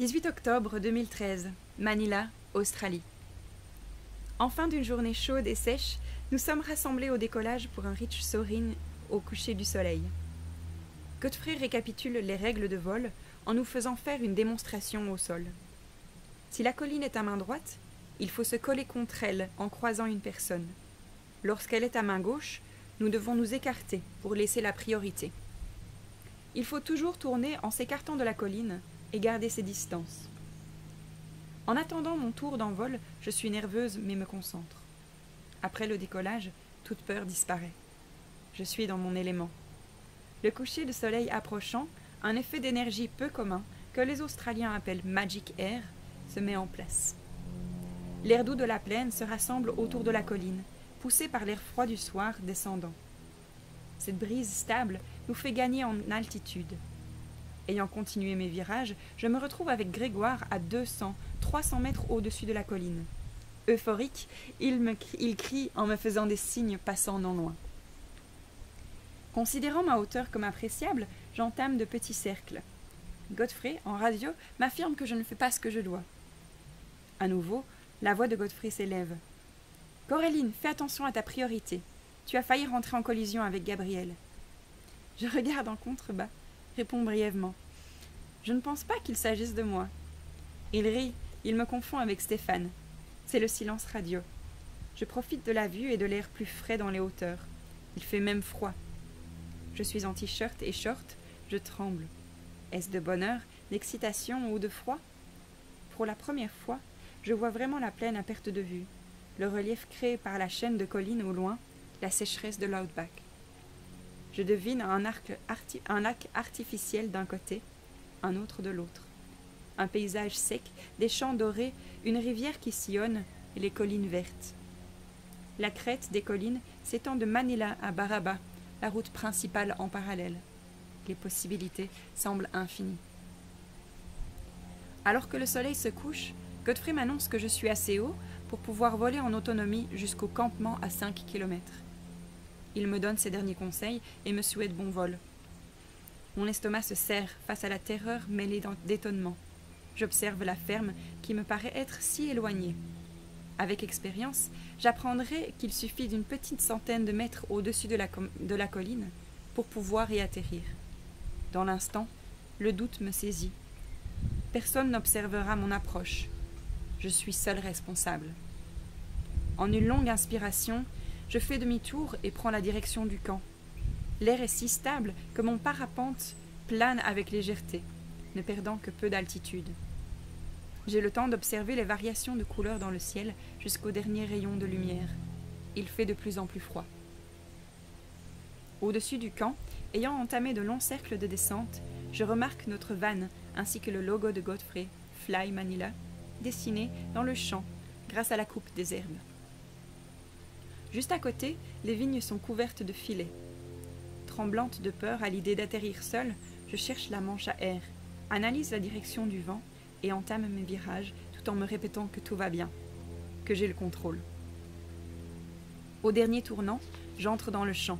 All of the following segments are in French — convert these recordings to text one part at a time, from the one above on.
18 octobre 2013, Manila, Australie. En fin d'une journée chaude et sèche, nous sommes rassemblés au décollage pour un Rich Sorin au coucher du soleil. Godfrey récapitule les règles de vol en nous faisant faire une démonstration au sol. Si la colline est à main droite, il faut se coller contre elle en croisant une personne. Lorsqu'elle est à main gauche, nous devons nous écarter pour laisser la priorité. Il faut toujours tourner en s'écartant de la colline et garder ses distances. En attendant mon tour d'envol, je suis nerveuse mais me concentre. Après le décollage, toute peur disparaît. Je suis dans mon élément. Le coucher de soleil approchant, un effet d'énergie peu commun, que les Australiens appellent Magic Air, se met en place. L'air doux de la plaine se rassemble autour de la colline, poussé par l'air froid du soir descendant. Cette brise stable nous fait gagner en altitude. Ayant continué mes virages, je me retrouve avec Grégoire à 200-300 mètres au-dessus de la colline. Euphorique, il crie en me faisant des signes passant non loin. Considérant ma hauteur comme appréciable, j'entame de petits cercles. Godfrey, en radio, m'affirme que je ne fais pas ce que je dois. À nouveau, la voix de Godfrey s'élève. « Coraline, fais attention à ta priorité. Tu as failli rentrer en collision avec Gabriel. » Je regarde en contrebas, réponds brièvement. Je ne pense pas qu'il s'agisse de moi. Il rit, il me confond avec Stéphane. C'est le silence radio. Je profite de la vue et de l'air plus frais dans les hauteurs. Il fait même froid. Je suis en t-shirt et short, je tremble. Est-ce de bonheur, d'excitation ou de froid? Pour la première fois, je vois vraiment la plaine à perte de vue, le relief créé par la chaîne de collines au loin, la sécheresse de l'outback. Je devine un lac artificiel d'un côté, un autre de l'autre. Un paysage sec, des champs dorés, une rivière qui sillonne et les collines vertes. La crête des collines s'étend de Manila à Baraba, la route principale en parallèle. Les possibilités semblent infinies. Alors que le soleil se couche, Godfrey m'annonce que je suis assez haut pour pouvoir voler en autonomie jusqu'au campement à 5 km. Il me donne ses derniers conseils et me souhaite bon vol. Mon estomac se serre face à la terreur mêlée d'étonnement. J'observe la ferme qui me paraît être si éloignée. Avec expérience, j'apprendrai qu'il suffit d'une petite centaine de mètres au-dessus de la colline pour pouvoir y atterrir. Dans l'instant, le doute me saisit. Personne n'observera mon approche. Je suis seule responsable. En une longue inspiration, je fais demi-tour et prends la direction du camp. L'air est si stable que mon parapente plane avec légèreté, ne perdant que peu d'altitude. J'ai le temps d'observer les variations de couleurs dans le ciel jusqu'au dernier rayon de lumière. Il fait de plus en plus froid. Au-dessus du camp, ayant entamé de longs cercles de descente, je remarque notre van ainsi que le logo de Godfrey, Fly Manila, dessiné dans le champ grâce à la coupe des herbes. Juste à côté, les vignes sont couvertes de filets. Tremblante de peur à l'idée d'atterrir seule, je cherche la manche à air, analyse la direction du vent et entame mes virages tout en me répétant que tout va bien, que j'ai le contrôle. Au dernier tournant, j'entre dans le champ.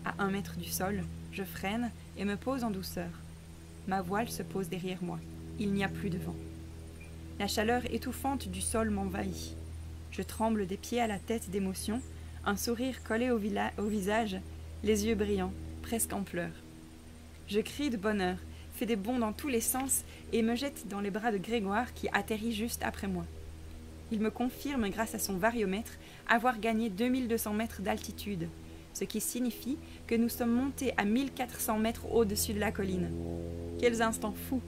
À 1 mètre du sol, je freine et me pose en douceur. Ma voile se pose derrière moi. Il n'y a plus de vent. La chaleur étouffante du sol m'envahit. Je tremble des pieds à la tête d'émotion, un sourire collé au visage, les yeux brillants, presque en pleurs. Je crie de bonheur, fais des bonds dans tous les sens et me jette dans les bras de Grégoire qui atterrit juste après moi. Il me confirme, grâce à son variomètre, avoir gagné 2200 mètres d'altitude, ce qui signifie que nous sommes montés à 1400 mètres au-dessus de la colline. Quels instants fous!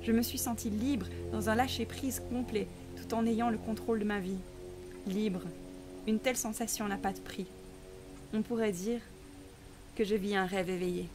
Je me suis sentie libre dans un lâcher-prise complet, tout en ayant le contrôle de ma vie. Libre, une telle sensation n'a pas de prix. On pourrait dire que je vis un rêve éveillé.